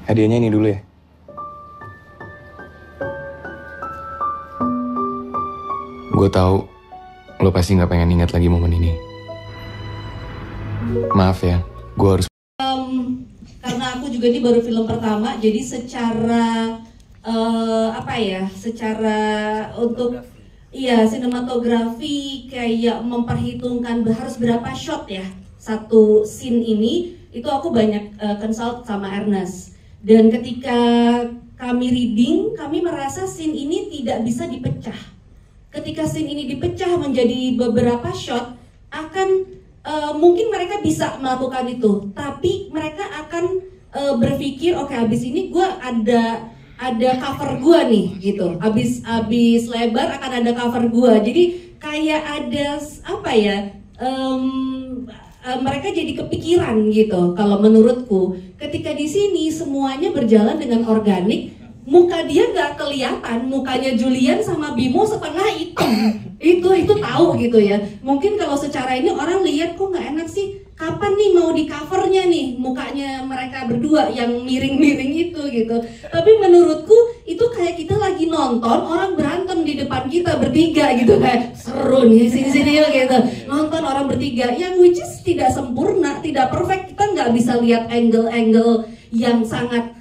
Hadiahnya ini dulu ya. Gue tahu lo pasti nggak pengen ingat lagi momen ini. Maaf ya, gue harus. Karena aku juga ini baru film pertama, jadi secara secara untuk sinematografi kayak memperhitungkan harus berapa shot ya satu scene ini, itu aku banyak consult sama Ernest. Dan ketika kami reading, kami merasa scene ini tidak bisa dipecah. Ketika scene ini dipecah menjadi beberapa shot, mungkin mereka bisa melakukan itu, tapi mereka akan berpikir, oke, habis ini gue ada cover gue nih, gitu. Abis lebar akan ada cover gue. Jadi kayak ada mereka jadi kepikiran gitu. Kalau menurutku, ketika di sini semuanya berjalan dengan organik. Muka dia nggak kelihatan, mukanya Julian sama Bimo setengah hitam. Itu tahu gitu ya. Mungkin kalau secara ini orang lihat kok nggak enak sih. Kapan nih mau di covernya nih mukanya mereka berdua yang miring-miring itu gitu. Tapi menurutku itu kayak kita lagi nonton orang berantem di depan kita bertiga gitu, kayak seru nih sini-sini yuk gitu. Nonton orang bertiga yang which is tidak sempurna, tidak perfect. Kita nggak bisa lihat angle-angle yang sangat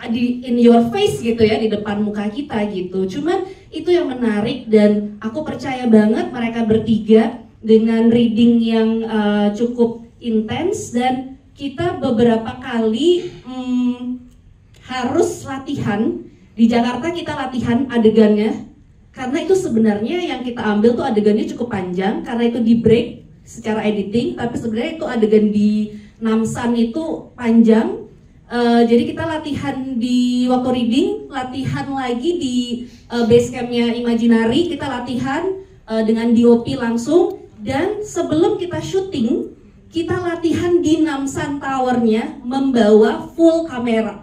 in your face gitu ya, di depan muka kita gitu. Cuman itu yang menarik dan aku percaya banget mereka bertiga dengan reading yang cukup intens, dan kita beberapa kali harus latihan. Di Jakarta kita latihan adegannya, karena itu sebenarnya yang kita ambil tuh adegannya cukup panjang, karena itu di break secara editing, tapi sebenarnya itu adegan di Namsan itu panjang. Jadi kita latihan di waktu reading, latihan lagi di base campnya Imaginary, kita latihan dengan DOP langsung, dan sebelum kita syuting, kita latihan di Namsan Tower-nya membawa full kamera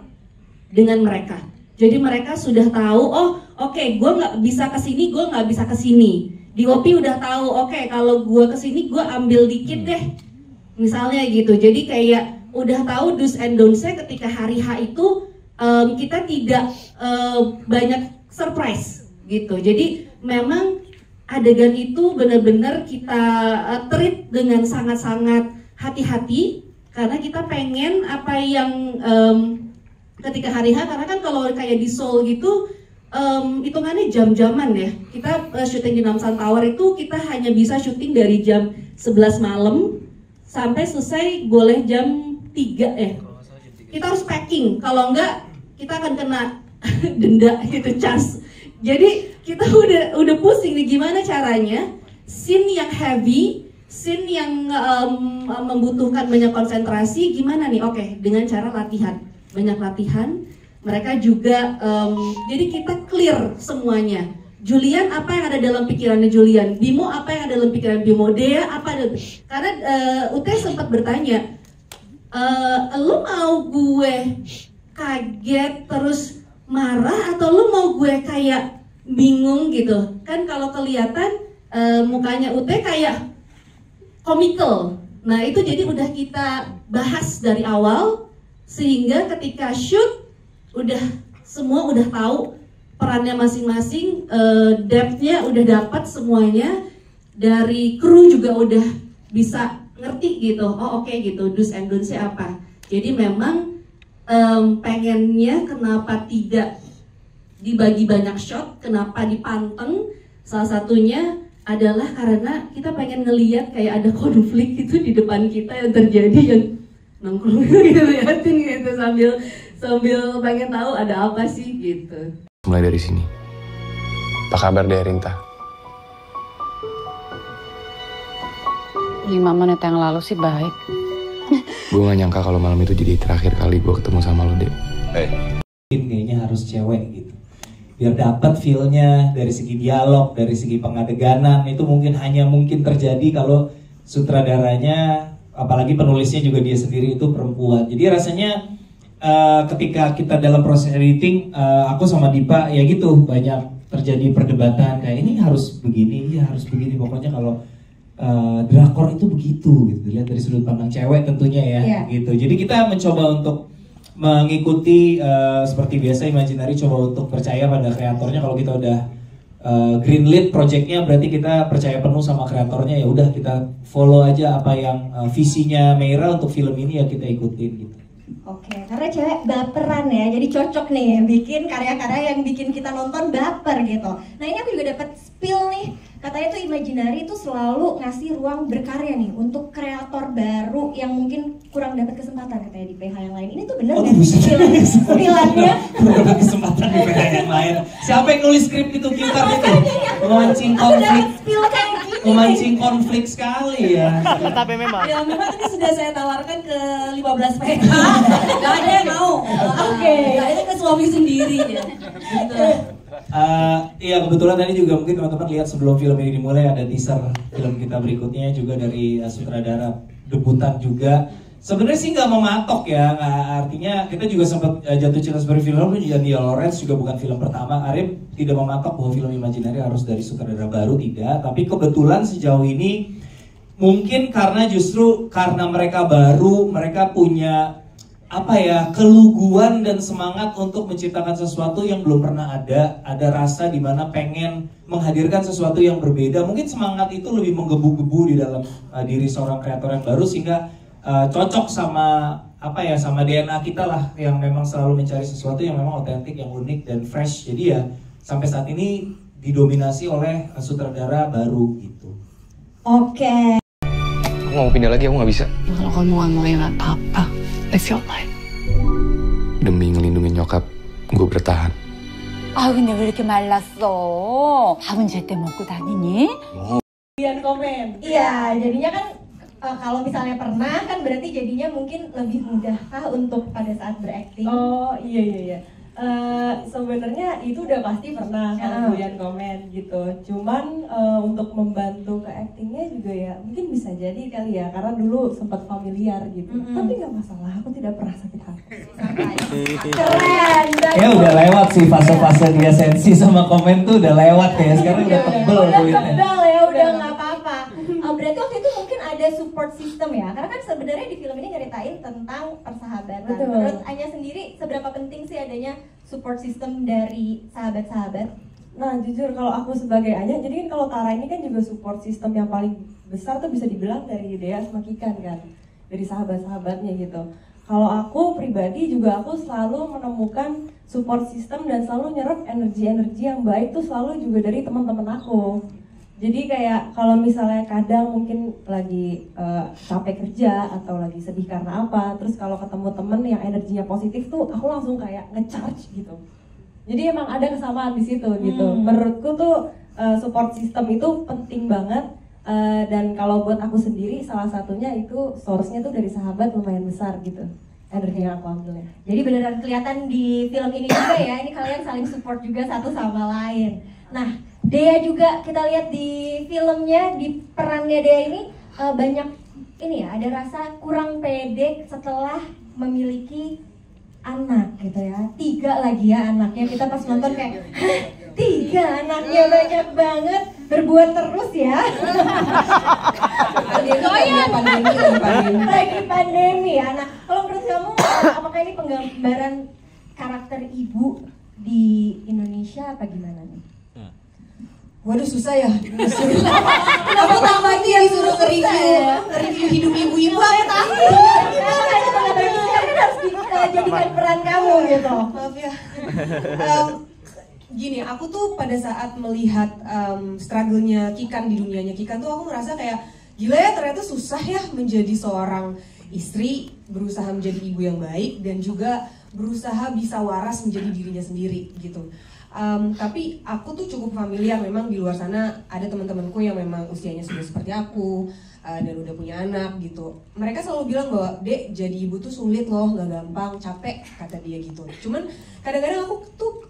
dengan mereka. Jadi mereka sudah tahu, oh oke, gue nggak bisa kesini, gue nggak bisa kesini. DOP udah tahu, oke, kalau gue kesini gue ambil dikit deh, misalnya gitu. Jadi kayak udah tahu do's and don'ts-nya ketika hari H itu kita tidak banyak surprise gitu. Jadi memang adegan itu benar-benar kita treat dengan sangat-sangat hati-hati, karena kita pengen apa yang ketika hari H, karena kan kalau kayak di Seoul gitu hitungannya jam-jaman ya. Kita syuting di Namsan Tower itu kita hanya bisa syuting dari jam 11 malam sampai selesai boleh jam 3 ya. Kita harus packing, kalau enggak kita akan kena denda gitu, charge. Jadi kita udah pusing nih gimana caranya scene yang heavy, scene yang membutuhkan banyak konsentrasi, gimana nih? Oke, dengan cara latihan, banyak latihan. Mereka juga jadi kita clear semuanya. Julian apa yang ada dalam pikirannya Julian, Bimo apa yang ada dalam pikiran Bimo, Dea apa ada, karena Ute sempat bertanya, lu mau gue kaget terus marah atau lu mau gue kayak bingung gitu kan? Kalau kelihatan mukanya Ute kayak komikal. Nah itu jadi udah kita bahas dari awal, sehingga ketika shoot semua udah tahu perannya masing-masing, depth-nya udah dapat semuanya, dari kru juga udah bisa ngerti gitu, oh oke gitu, do's and don'ts-nya apa. Jadi memang pengennya kenapa tidak dibagi banyak shot, kenapa dipanteng, salah satunya adalah karena kita pengen ngeliat kayak ada konflik itu di depan kita yang terjadi, yang nongkrong gitu liatin gitu sambil pengen tahu ada apa sih gitu. Mulai dari sini. Apa kabar dari Rinta? 5 menit yang lalu sih baik. Gue gak nyangka kalau malam itu jadi terakhir kali gue ketemu sama lo, Dek. Kayaknya harus cewek gitu, biar dapat feel-nya dari segi dialog, dari segi pengadeganan. Itu hanya mungkin terjadi kalau sutradaranya, apalagi penulisnya juga dia sendiri itu perempuan. Jadi rasanya ketika kita dalam proses editing, aku sama Dipa ya gitu, banyak terjadi perdebatan kayak ini harus begini, ya harus begini. Pokoknya kalau drakor itu begitu gitu, dilihat dari sudut pandang cewek tentunya ya, gitu. Jadi kita mencoba untuk mengikuti seperti biasa Imaginary coba untuk percaya pada kreatornya. Kalau kita udah greenlit projectnya berarti kita percaya penuh sama kreatornya, ya udah kita follow aja apa yang visinya Meira untuk film ini ya kita ikutin gitu. Oke, karena cewek baperan ya, jadi cocok nih bikin karya-karya yang bikin kita nonton baper gitu. Nah ini aku juga dapat spill nih, katanya tuh Imaginary tuh selalu ngasih ruang berkarya nih untuk kreator baru yang mungkin kurang dapat kesempatan katanya di PH yang lain. Ini tuh bener nggak sih spillannya? Kurang dapat kesempatan di PH yang lain. Siapa yang nulis skrip itu pintar itu? Memancing konflik. Spill kayak gini. Memancing konflik sekali ya. Tapi memang. Ya memang tadi sudah saya tawarkan ke 15 PH, gak ada yang mau. Oke. Kayaknya ke suami sendiri ya. Gitu. Iya kebetulan tadi juga mungkin teman-teman lihat sebelum film ini dimulai ada teaser film kita berikutnya juga dari sutradara debutan juga. Sebenarnya sih nggak mematok ya, artinya kita juga sempat jatuh cinta seperti film Dia Lawrence juga bukan film pertama. Arif tidak mematok bahwa film Imaginary harus dari sutradara baru, tidak. Tapi kebetulan sejauh ini mungkin karena mereka baru, mereka punya keluguan dan semangat untuk menciptakan sesuatu yang belum pernah ada rasa dimana pengen menghadirkan sesuatu yang berbeda. Mungkin semangat itu lebih menggebu-gebu di dalam diri seorang kreator yang baru sehingga cocok sama sama DNA kita lah yang memang selalu mencari sesuatu yang memang otentik, yang unik dan fresh. Jadi ya sampai saat ini didominasi oleh sutradara baru gitu. Oke. Aku mau pindah lagi, aku nggak bisa. Kalau kamu nggak mau ya nggak apa-apa. Live your life. Demi ngelindungin nyokap, gue bertahan. 아 근데 왜 이렇게 말랐어? 밥은 제때 먹고 다니니? Komen. Iya, jadinya kan kalau misalnya pernah kan berarti jadinya mungkin lebih mudahkah untuk pada saat berakting? Oh iya. Sebenarnya itu udah pasti pernah kalau Buyan komen gitu. Cuman untuk membantu ke actingnya juga ya mungkin bisa jadi kali ya karena dulu sempat familiar gitu. Tapi nggak masalah, aku tidak pernah sakit hati. Keren. Ya udah lewat sih fase-fase dia sensi sama komen tuh udah lewat ya. Sekarang udah tebel kulitnya. Tebel ya udah nggak apa-apa. Berarti waktu itu mungkin ada support system ya, karena kan sebenarnya di film ini nyeritain tentang persahabatan. Betul. Menurut Anya sendiri seberapa penting sih adanya support system dari sahabat-sahabat? Nah jujur kalau aku sebagai Anya, jadi kan kalau Tara ini kan juga support system yang paling besar tuh bisa dibilang dari Dea sama Kikan kan, dari sahabat-sahabatnya gitu. Kalau aku pribadi juga aku selalu menemukan support system dan selalu nyerap energi-energi yang baik tuh selalu juga dari teman-teman aku. Jadi kayak kalau misalnya kadang mungkin lagi capek kerja atau lagi sedih karena apa, terus kalau ketemu temen yang energinya positif tuh aku langsung kayak nge-charge gitu. Jadi emang ada kesamaan di situ gitu. Menurutku tuh support system itu penting banget dan kalau buat aku sendiri salah satunya itu source-nya tuh dari sahabat lumayan besar gitu. Energi yang aku ambil ya. Jadi beneran kelihatan di film ini juga ya, ini kalian saling support juga satu sama lain. Nah, Dea juga kita lihat di filmnya, di perannya Dea ini banyak ini ya, ada rasa kurang pede setelah memiliki anak gitu ya. 3 lagi ya anaknya, kita pas nonton kayak 3 anaknya banyak banget, berbuat terus ya. Lagi pandemi ya. Nah, kalau menurut kamu apakah ini penggambaran karakter ibu di Indonesia apa gimana nih? Waduh susah ya. Kenapa tambah dia disuruh review hidup ibu-ibu aku takut. Karena harus dijadikan peran kamu gitu. Maaf ya. Gini, aku tuh pada saat melihat struggle-nya Kikan di dunianya Kikan tuh aku merasa kayak gila ya ternyata susah ya menjadi seorang istri, berusaha menjadi ibu yang baik dan juga berusaha bisa waras menjadi dirinya sendiri gitu. Tapi aku tuh cukup familiar memang di luar sana ada teman-temanku yang memang usianya sudah seperti aku dan udah punya anak gitu. Mereka selalu bilang bahwa Dek jadi ibu tuh sulit loh, gak gampang, capek kata dia gitu. Cuman kadang-kadang aku tuh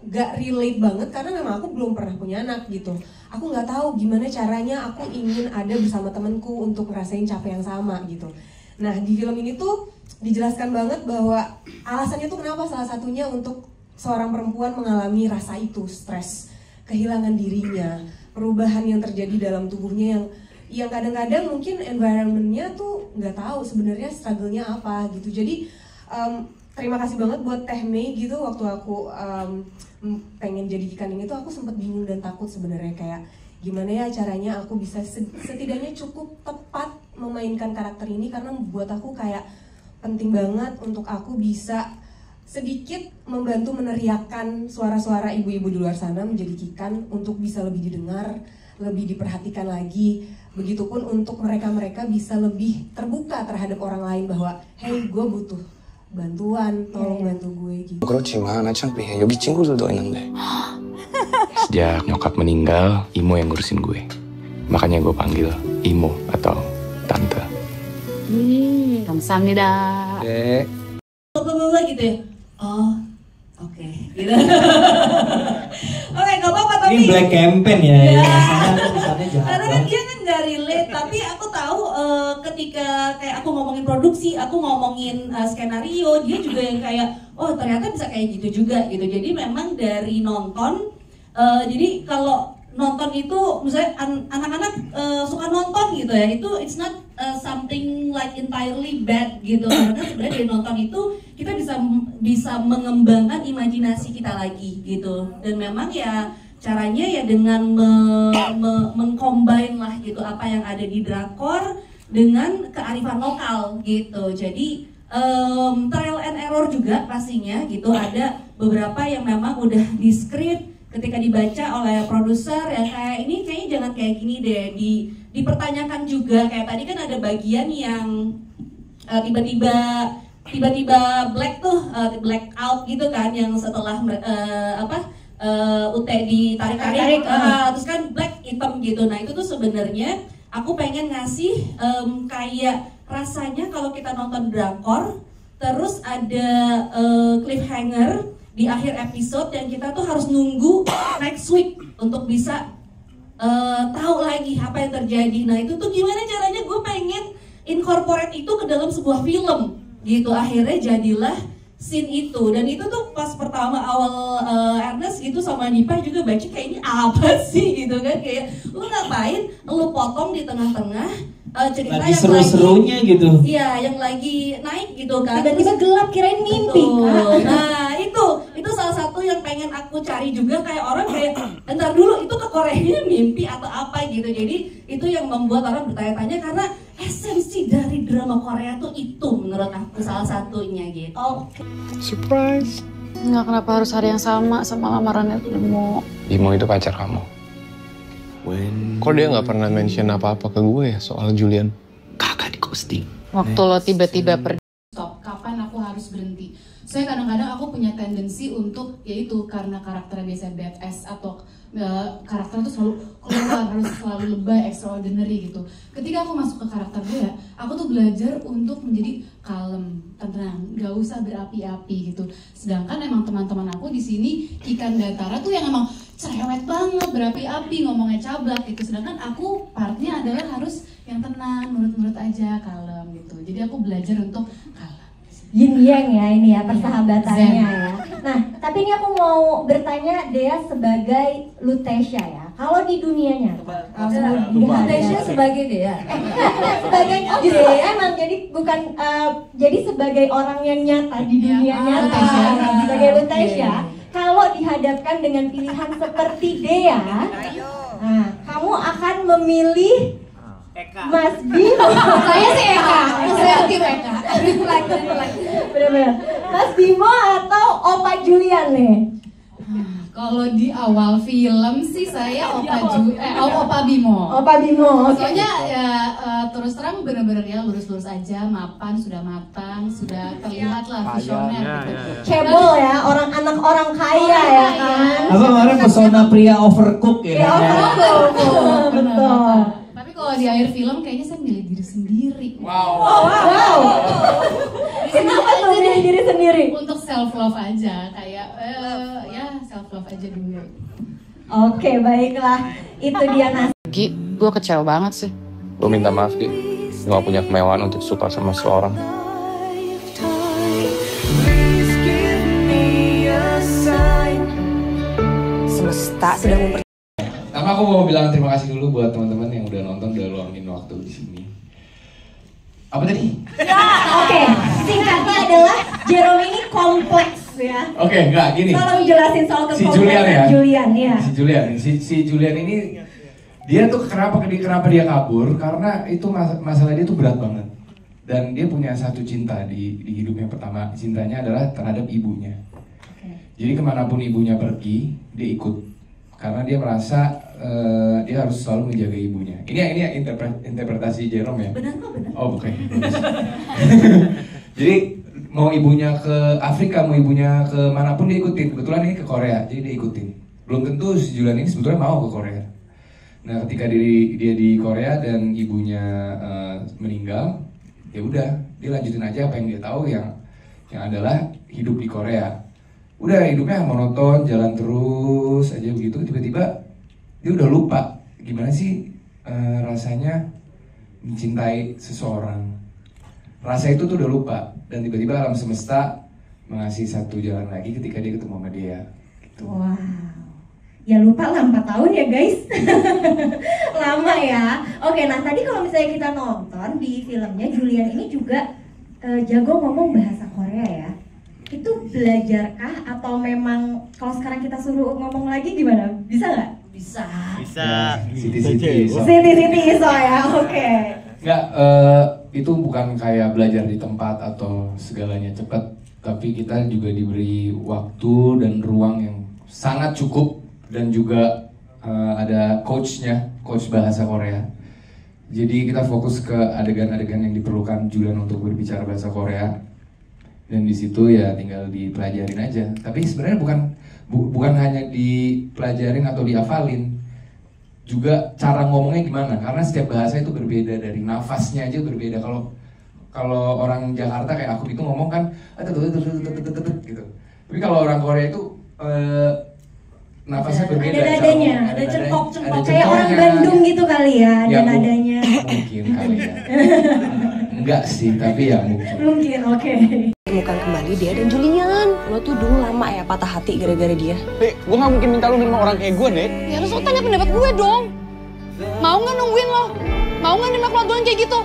gak relate banget karena memang aku belum pernah punya anak gitu. Aku nggak tahu gimana caranya aku ingin ada bersama temanku untuk ngerasain capek yang sama gitu. Nah di film ini tuh dijelaskan banget bahwa alasannya tuh kenapa salah satunya untuk seorang perempuan mengalami rasa itu, stres, kehilangan dirinya, perubahan yang terjadi dalam tubuhnya yang kadang-kadang mungkin environment-nya tuh nggak tahu sebenarnya struggle-nya apa gitu. Jadi terima kasih banget buat Teh Mei gitu, waktu aku pengen jadi Kikan ini tuh aku sempat bingung dan takut sebenarnya, kayak gimana ya caranya aku bisa setidaknya cukup tepat memainkan karakter ini, karena buat aku kayak penting banget untuk aku bisa sedikit membantu meneriakkan suara-suara ibu-ibu di luar sana menjadi Kikan untuk bisa lebih didengar, lebih diperhatikan lagi. Begitupun untuk mereka-mereka bisa lebih terbuka terhadap orang lain bahwa hey, gue butuh bantuan, tolong bantu gue gitu. 그렇지만 어차피 여기 친구들도 있는데. Sejak nyokap meninggal, Imo yang ngurusin gue. Makanya gue panggil Imo atau Tante. 감사합니다. Dek. Blablabla gitu ya. Oh, oke. Gitu. Oke, gak apa-apa tapi. Ini black campaign ya. Ya. Rasanya tulisannya jahat Karena kan banget. dia kan nggak relate, tapi aku tahu ketika kayak aku ngomongin produksi, aku ngomongin skenario, dia juga yang kayak, oh ternyata bisa kayak gitu juga gitu. Jadi memang dari nonton, jadi kalau nonton itu, misalnya anak-anak suka nonton gitu ya, itu it's not something like entirely bad gitu. Karena sebenarnya dari nonton itu kita bisa mengembangkan imajinasi kita lagi gitu. Dan memang ya caranya ya dengan mengcombine lah gitu apa yang ada di drakor dengan kearifan lokal gitu. Jadi trial and error juga pastinya gitu. Ada beberapa yang memang udah di script, ketika dibaca oleh produser ya kayak ini kayaknya jangan kayak gini deh, dipertanyakan juga. Kayak tadi kan ada bagian yang tiba-tiba black tuh, black out gitu kan, yang setelah UT ditarik-tarik, terus kan black hitam gitu. Nah itu tuh sebenarnya aku pengen ngasih kayak rasanya kalau kita nonton drakor terus ada cliffhanger di akhir episode yang kita tuh harus nunggu next week untuk bisa tahu lagi apa yang terjadi. Nah itu tuh gimana caranya gue pengen incorporate itu ke dalam sebuah film gitu. Akhirnya jadilah scene itu, dan itu tuh pas pertama awal Ernest gitu sama Nipa juga baca kayak ini apa sih gitu kan, kayak lu ngapain lu potong di tengah-tengah cerita Lagi yang seru-serunya lagi, gitu. iya yang lagi naik gitu kan, Tiba-tiba gelap kirain mimpi. betul. Nah itu salah satu yang pengen aku cari juga, kayak orang kayak entar dulu itu ke Koreanya mimpi atau apa gitu. Jadi itu yang membuat orang bertanya-tanya, karena esensi dari drama Korea tuh itu menurut aku salah satunya gitu. Surprise. Nggak, kenapa harus hari yang sama lamarannya Imo? Imo itu pacar kamu. Kok dia nggak pernah mention apa-apa ke gue ya soal Julian? Kakak di ghosting. Waktu lo tiba-tiba pergi. Stop, kapan aku harus berhenti? Saya kadang-kadang aku punya tendensi untuk, yaitu karena karakternya biasa badass atau karakter itu selalu keluar, harus selalu lebay, extraordinary gitu. Ketika aku masuk ke karakter dia, aku tuh belajar untuk menjadi kalem, tenang, gak usah berapi-api gitu. Sedangkan emang teman-teman aku di sini Kikan Datara tuh yang emang cerewet banget, berapi-api, ngomongnya cablak gitu. Sedangkan aku partnya adalah harus yang tenang, nurut-nurut aja, kalem gitu. Jadi aku belajar untuk kalem. Yin yang ya ini ya persahabatannya Zen. ya. Nah tapi ini aku mau bertanya Dea sebagai Lutetia ya. Kalau di dunia nyata, Lutetia sebagai Dea. sebagai Dea emang jadi bukan jadi sebagai orang yang nyata di dunia nyata Lutetia. sebagai Lutetia. Kalau dihadapkan dengan pilihan seperti Dea, nah kamu akan memilih Mas Bimo. Saya sih Eka, saya tim Eka. Bener-bener. Mas Bimo atau Opa Julian nih? Kalau di awal film sih saya Opa Bimo. Opa Bimo. Oke. Soalnya ya terus terang bener-bener ya lurus-lurus aja, mapan, sudah matang, sudah terlihat lah visioner gitu. Cebol ya, anak orang kaya ya kan. Apa kemarin pesona pria overcook ya? Ya, betul. Betul. Tapi kalau di akhir film kayaknya saya milih diri sendiri. Wow. Kenapa tuh milih diri sendiri? Untuk self love aja, kayak ya self love aja dulu. Oke, baiklah. Itu dia Nas. Gi, gue kecewa banget sih. Gue minta maaf, Ki. Gue gak punya kemewahan untuk suka sama seseorang. Semesta sedang Pertama aku mau bilang terima kasih dulu buat teman-teman yang udah nonton, udah luangin waktu di sini. Apa tadi? Oke, singkatnya adalah Jerome ini kompleks ya. Oke, enggak gini. Tolong jelasin soal Si Julian ya. Julian ya. Si Julian ini dia tuh kenapa dia kabur karena itu masalah dia tuh berat banget. Dan dia punya satu cinta di hidupnya. Pertama, cintanya adalah terhadap ibunya. Jadi kemanapun ibunya pergi, dia ikut. Karena dia merasa dia harus selalu menjaga ibunya. Ini interpretasi Jerome ya? Benar kok, benar. Oh, oke. Jadi mau ibunya ke Afrika, mau ibunya ke manapun dia ikutin. Kebetulan ini ke Korea, jadi dia ikutin. Belum tentu si Julian ini sebetulnya mau ke Korea. Nah, ketika dia di Korea dan ibunya meninggal, ya udah dia lanjutin aja apa yang dia tahu yang adalah hidup di Korea. Udah hidupnya monoton, jalan terus aja begitu. Tiba-tiba dia udah lupa gimana sih rasanya mencintai seseorang. Rasa itu tuh udah lupa dan tiba-tiba alam semesta mengasih satu jalan lagi ketika dia ketemu sama dia. Gitu. Wow. Ya lupa lah 4 tahun ya guys. Lama ya. Oke, nah tadi kalau misalnya kita nonton di filmnya, Julian ini juga jago ngomong bahasa Korea ya. Itu belajarkah atau memang kalau sekarang kita suruh ngomong lagi gimana? Bisa nggak? Bisa. Siti Iso ya, oke. Nggak, itu bukan kayak belajar di tempat atau segalanya cepat. Tapi kita juga diberi waktu dan ruang yang sangat cukup. Dan juga ada coach bahasa Korea. Jadi kita fokus ke adegan-adegan yang diperlukan Julian untuk berbicara bahasa Korea. Dan di situ ya tinggal dipelajarin aja. Tapi sebenarnya bukan hanya dipelajarin atau dihafalin, juga cara ngomongnya gimana. Karena setiap bahasa itu berbeda, dari nafasnya aja berbeda. Kalau orang Jakarta kayak aku itu ngomong kan gitu. Tapi kalau orang Korea itu nafasnya berbeda. Ada nadanya, ada cengkok-cengkok kayak orang Bandung gitu kali ya, ada nadanya. Mungkin kali ya. Enggak sih, tapi ya mungkin. Mungkin, oke. Temukan kembali dia dan Julian. Lo tuh dulu lama ya patah hati gara-gara dia. Gue gak mungkin minta lo nerima orang kayak gue, Nek. Ya harus lo tanya pendapat gue dong. Mau nggak nungguin lo? Mau nggak nerima kelakuan kayak gitu?